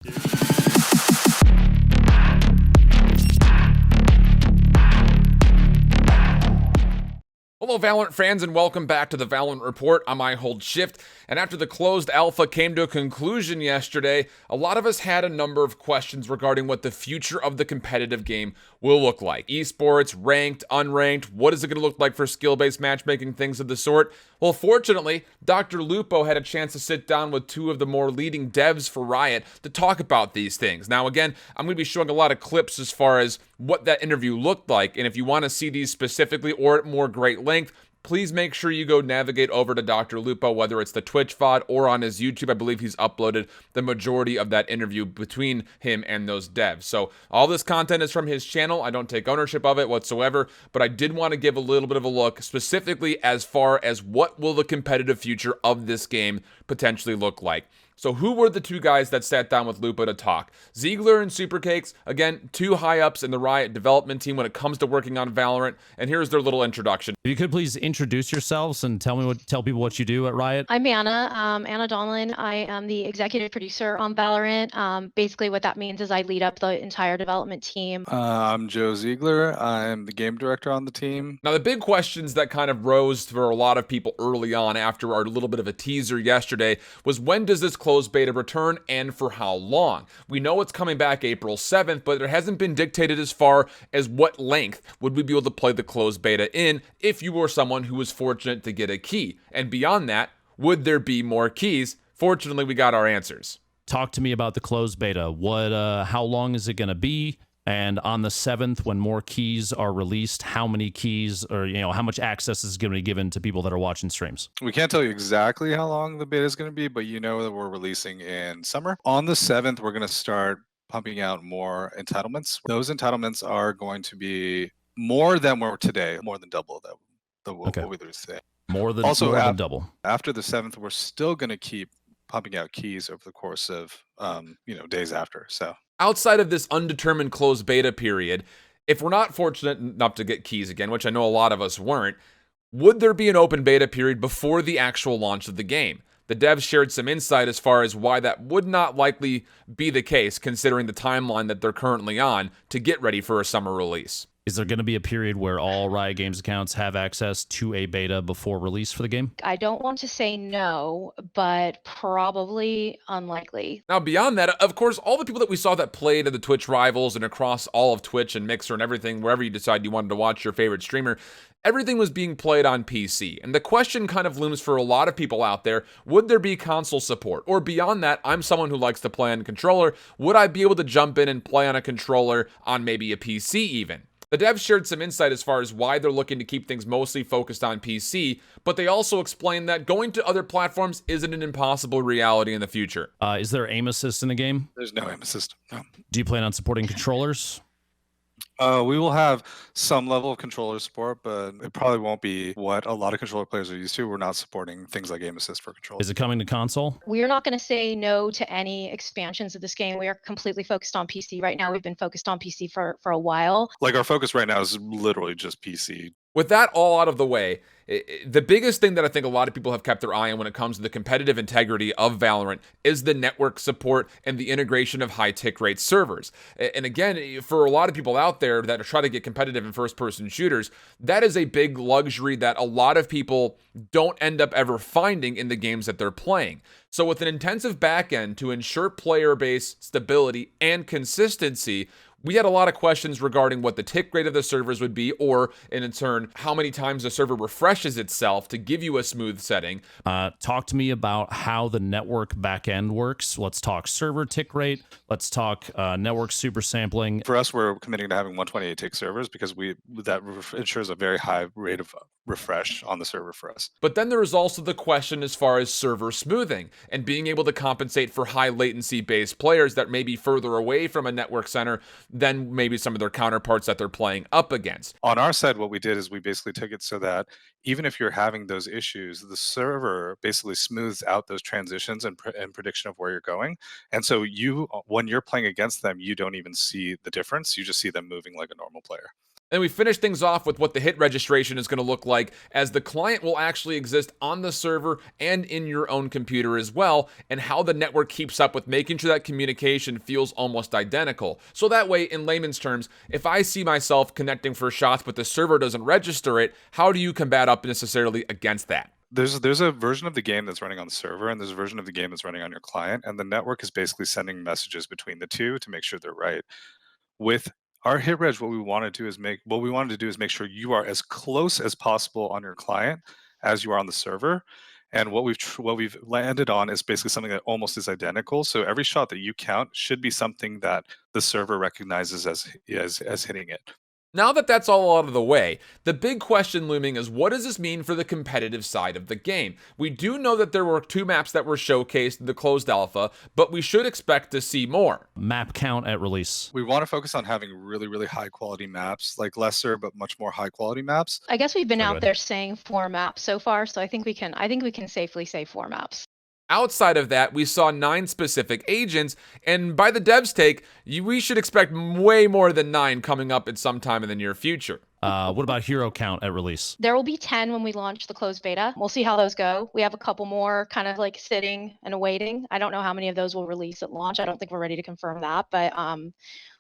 Hello, Valorant fans, and welcome back to the Valorant Report. I'm IHOLDSHIFT, and after the closed alpha came to a conclusion yesterday, a lot of us had a number of questions regarding what the future of the competitive game will look like. Esports, ranked, unranked, what is it going to look like for skill-based matchmaking, things of the sort? Well, fortunately, DrLupo had a chance to sit down with two of the more leading devs for Riot to talk about these things. Now, again, I'm going to be showing a lot of clips as far as what that interview looked like, and if you want to see these specifically or at more great length, please make sure you go navigate over to DrLupo, whether it's the Twitch VOD or on his YouTube. I believe he's uploaded the majority of that interview between him and those devs. So all this content is from his channel. I don't take ownership of it whatsoever, but I did want to give a little bit of a look specifically as far as what will the competitive future of this game potentially look like. So who were the two guys that sat down with Lupo to talk? Ziegler and Supercakes, again, two high-ups in the Riot development team when it comes to working on Valorant, and here's their little introduction. If you could please introduce yourselves and tell people what you do at Riot. I'm Anna Donlin. I am the executive producer on Valorant. Basically what that means is I lead up the entire development team. I'm Joe Ziegler. I'm the game director on the team. Now, the big questions that kind of rose for a lot of people early on after our little bit of a teaser yesterday was, when does this closed beta return and for how long? We know it's coming back April 7th, but it hasn't been dictated as far as what length would we be able to play the closed beta in if you were someone who was fortunate to get a key. And beyond that, would there be more keys? Fortunately, we got our answers. Talk to me about the closed beta. How long is it going to be? And on the 7th, when more keys are released, how many keys, or how much access is going to be given to people that are watching streams? We can't tell you exactly how long the beta is going to be, but you know that we're releasing in summer. On the 7th, we're going to start pumping out more entitlements. Those entitlements are going to be more than we're today, more than double what we release today. More than double. After the 7th, we're still going to keep pumping out keys over the course of days after. So outside of this undetermined closed beta period, if we're not fortunate enough to get keys again, which I know a lot of us weren't, would there be an open beta period before the actual launch of the game? The devs shared some insight as far as why that would not likely be the case, considering the timeline that they're currently on to get ready for a summer release. Is there going to be a period where all Riot Games accounts have access to a beta before release for the game? I don't want to say no, but probably unlikely. Now, beyond that, of course, all the people that we saw that played in the Twitch Rivals and across all of Twitch and Mixer and everything, wherever you decide you wanted to watch your favorite streamer, everything was being played on PC. And the question kind of looms for a lot of people out there, would there be console support? Or beyond that, I'm someone who likes to play on a controller. Would I be able to jump in and play on a controller on maybe a PC even? The devs shared some insight as far as why they're looking to keep things mostly focused on PC, but they also explained that going to other platforms isn't an impossible reality in the future. Is there aim assist in the game? There's no aim assist. No. Do you plan on supporting controllers? We will have some level of controller support, but it probably won't be what a lot of controller players are used to. We're not supporting things like aim assist for controllers. Is it coming to console? We are not going to say no to any expansions of this game. We are completely focused on PC right now. We've been focused on PC for a while. Like, our focus right now is literally just PC. With that all out of the way, the biggest thing that I think a lot of people have kept their eye on when it comes to the competitive integrity of Valorant is the network support and the integration of high tick rate servers. And again, for a lot of people out there that are trying to get competitive in first-person shooters, that is a big luxury that a lot of people don't end up ever finding in the games that they're playing. So with an intensive backend to ensure player base stability and consistency, we had a lot of questions regarding what the tick rate of the servers would be, or in turn, how many times the server refreshes itself to give you a smooth setting. Talk to me about how the network backend works. Let's talk server tick rate. Let's talk network super sampling. For us, we're committing to having 128 tick servers because that ensures a very high rate of refresh on the server for us. But then there is also the question as far as server smoothing and being able to compensate for high latency based players that may be further away from a network center than maybe some of their counterparts that they're playing up against. On our side, what we did is we basically took it so that even if you're having those issues, the server basically smooths out those transitions and prediction of where you're going. And so when you're playing against them, you don't even see the difference. You just see them moving like a normal player. And we finish things off with what the hit registration is going to look like, as the client will actually exist on the server and in your own computer as well, and how the network keeps up with making sure that communication feels almost identical. So that way, in layman's terms, if I see myself connecting for shots but the server doesn't register it, how do you combat up necessarily against that? There's a version of the game that's running on the server, and there's a version of the game that's running on your client, and the network is basically sending messages between the two to make sure they're right. With our hit reg, what we wanted to do is make sure you are as close as possible on your client as you are on the server. And what we've landed on is basically something that almost is identical. So every shot that you count should be something that the server recognizes as hitting it. Now that that's all out of the way, the big question looming is, what does this mean for the competitive side of the game? We do know that there were 2 maps that were showcased in the closed alpha, but we should expect to see more. Map count at release. We want to focus on having really, really high quality maps, like lesser but much more high quality maps. I guess we've been Very out good. there saying 4 maps so far, so I think we can safely say 4 maps. Outside of that, we saw 9 specific agents, and by the devs' take, we should expect way more than 9 coming up at some time in the near future. What about hero count at release? There will be 10 when we launch the closed beta. We'll see how those go. We have a couple more kind of like sitting and awaiting. I don't know how many of those will release at launch. I don't think we're ready to confirm that, but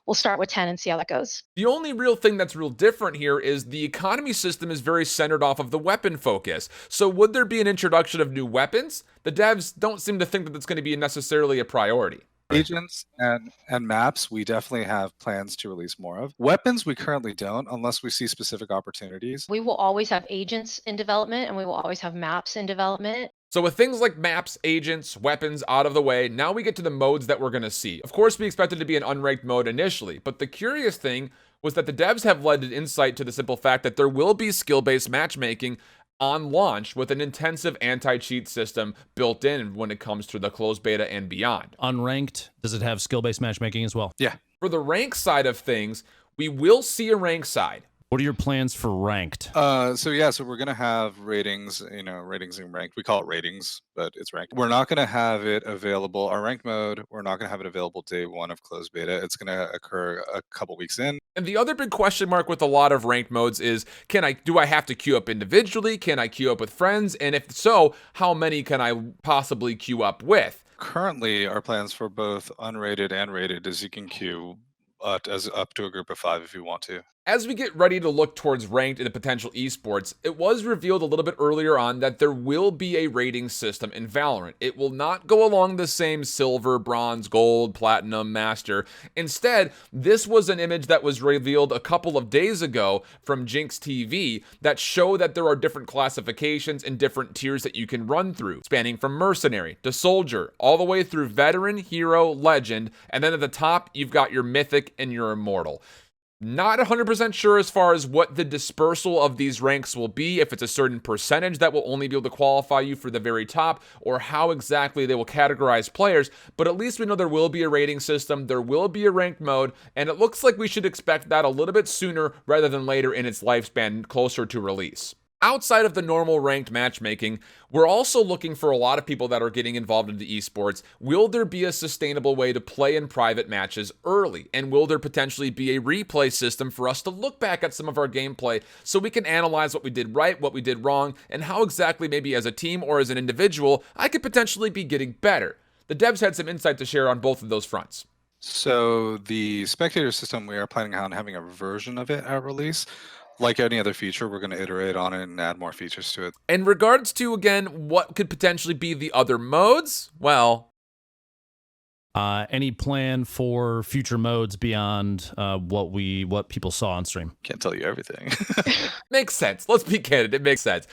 we'll start with 10 and see how that goes. The only real thing that's real different here is the economy system is very centered off of the weapon focus. So would there be an introduction of new weapons? The devs don't seem to think that that's going to be necessarily a priority. Agents and maps, we definitely have plans to release more of. Weapons, we currently don't, unless we see specific opportunities. We will always have agents in development, and we will always have maps in development. So with things like maps, agents, weapons out of the way, now we get to the modes that we're going to see. Of course, we expected to be an unranked mode initially, but the curious thing was that the devs have led an insight to the simple fact that there will be skill-based matchmaking on launch with an intensive anti-cheat system built in when it comes to the closed beta and beyond. Unranked, does it have skill-based matchmaking as well? Yeah. For the rank side of things, we will see a rank side. What are your plans for ranked? So we're gonna have ratings, ratings and ranked. We call it ratings, but it's ranked. We're not gonna have it available. Our ranked mode, we're not gonna have it available day 1 of closed beta. It's gonna occur a couple weeks in. And the other big question mark with a lot of ranked modes is, do I have to queue up individually? Can I queue up with friends? And if so, how many can I possibly queue up with? Currently, our plans for both unrated and rated is you can queue as up to a group of 5 if you want to. As we get ready to look towards ranked and potential esports, it was revealed a little bit earlier on that there will be a rating system in Valorant. It will not go along the same silver, bronze, gold, platinum, master. Instead, this was an image that was revealed a couple of days ago from Jinx TV that show that there are different classifications and different tiers that you can run through, spanning from mercenary to soldier, all the way through veteran, hero, legend, and then at the top, you've got your mythic and your immortal. Not 100% sure as far as what the dispersal of these ranks will be, if it's a certain percentage that will only be able to qualify you for the very top, or how exactly they will categorize players, but at least we know there will be a rating system, there will be a ranked mode, and it looks like we should expect that a little bit sooner rather than later in its lifespan, closer to release. Outside of the normal ranked matchmaking, we're also looking for a lot of people that are getting involved into esports. Will there be a sustainable way to play in private matches early? And will there potentially be a replay system for us to look back at some of our gameplay so we can analyze what we did right, what we did wrong, and how exactly maybe as a team or as an individual, I could potentially be getting better? The devs had some insight to share on both of those fronts. So the Spectator System, we are planning on having a version of it at release. Like any other feature, we're going to iterate on it and add more features to it. In regards to, again, what could potentially be the other modes, well, any plan for future modes beyond what people saw on stream? Can't tell you everything. Makes sense. Let's be candid. It makes sense.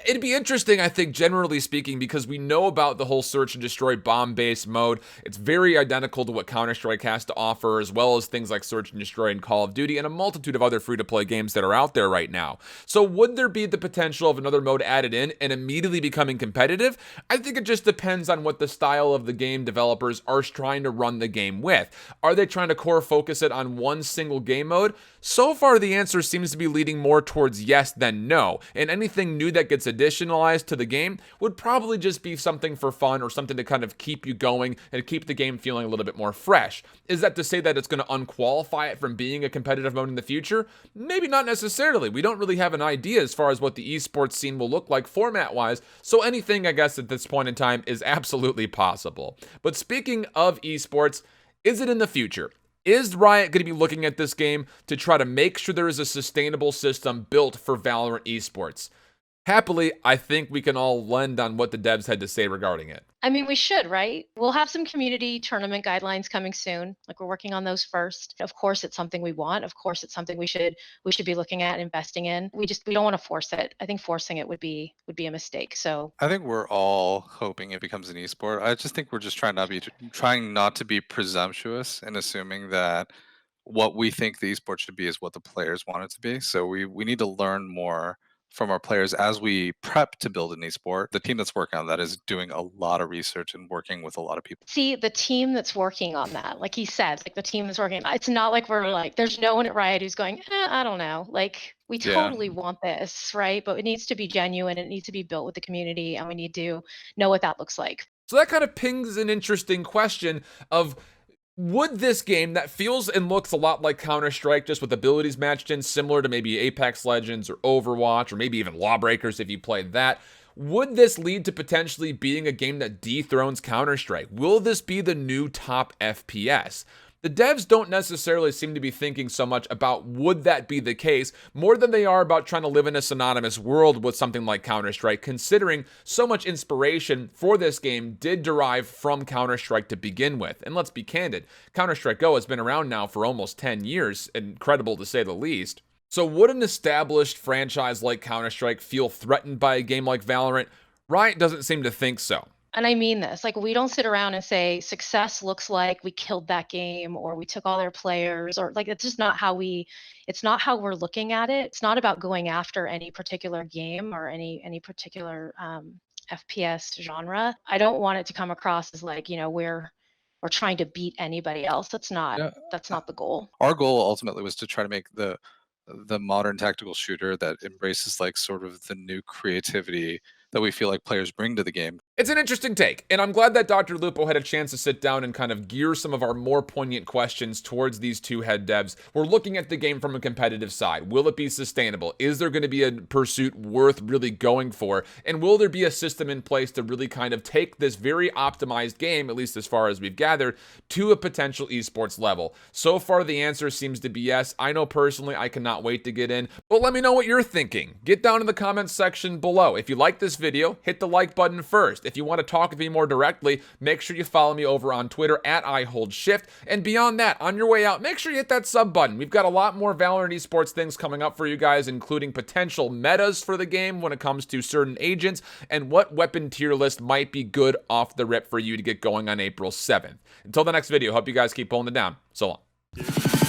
It'd be interesting, I think, generally speaking, because we know about the whole search and destroy bomb-based mode. It's very identical to what Counter-Strike has to offer, as well as things like search and destroy in Call of Duty and a multitude of other free-to-play games that are out there right now. So would there be the potential of another mode added in and immediately becoming competitive? I think it just depends on what the style of the game developers are trying trying to run the game with? Are they trying to core focus it on one single game mode? So far, the answer seems to be leading more towards yes than no, and anything new that gets additionalized to the game would probably just be something for fun or something to kind of keep you going and keep the game feeling a little bit more fresh. Is that to say that it's going to unqualify it from being a competitive mode in the future? Maybe not necessarily. We don't really have an idea as far as what the esports scene will look like format-wise, so anything, I guess, at this point in time is absolutely possible. But speaking of esports, is it in the future? Is Riot going to be looking at this game to try to make sure there is a sustainable system built for Valorant esports? Happily, I think we can all lend on what the devs had to say regarding it. I mean, we should, right? We'll have some community tournament guidelines coming soon. Like, we're working on those first. Of course, it's something we want. Of course, it's something we should be looking at, investing in. We don't want to force it. I think forcing it would be a mistake. So I think we're all hoping it becomes an esport. I just think we're just trying not to be presumptuous and assuming that what we think the esport should be is what the players want it to be. So we need to learn more from our players as we prep to build an esport. The team that's working on that is doing a lot of research and working with a lot of people. see, the team that's working on that, like he said, like the team that's working, it's not like we're like, there's no one at Riot who's going, I don't know. Like, we Yeah. totally want this, right? But it needs to be genuine. It needs to be built with the community, and we need to know what that looks like. So that kind of pings an interesting question of, would this game that feels and looks a lot like Counter-Strike, just with abilities matched in, similar to maybe Apex Legends or Overwatch, or maybe even Lawbreakers if you played that, would this lead to potentially being a game that dethrones Counter-Strike? Will this be the new top FPS? The devs don't necessarily seem to be thinking so much about would that be the case, more than they are about trying to live in a synonymous world with something like Counter-Strike, considering so much inspiration for this game did derive from Counter-Strike to begin with. And let's be candid, Counter-Strike Go has been around now for almost 10 years, incredible to say the least. So would an established franchise like Counter-Strike feel threatened by a game like Valorant? Riot doesn't seem to think so. And I mean this, like, we don't sit around and say success looks like we killed that game or we took all their players, or like, it's just not how it's not how we're looking at it. It's not about going after any particular game or any particular FPS genre. I don't want it to come across as like, we're trying to beat anybody else. That's not the goal. Our goal ultimately was to try to make the modern tactical shooter that embraces like sort of the new creativity that we feel like players bring to the game. It's an interesting take, and I'm glad that DrLupo had a chance to sit down and kind of gear some of our more poignant questions towards these two head devs. We're looking at the game from a competitive side. Will it be sustainable? Is there going to be a pursuit worth really going for? And will there be a system in place to really kind of take this very optimized game, at least as far as we've gathered, to a potential esports level? So far, the answer seems to be yes. I know personally I cannot wait to get in, but let me know what you're thinking. Get down in the comments section below. If you like this video, hit the like button first. If you want to talk with me more directly, make sure you follow me over on Twitter at IHOLDSHIFT. And beyond that, on your way out, make sure you hit that sub button. We've got a lot more Valorant esports things coming up for you guys, including potential metas for the game when it comes to certain agents and what weapon tier list might be good off the rip for you to get going on April 7th. Until the next video, hope you guys keep pulling it down. So long.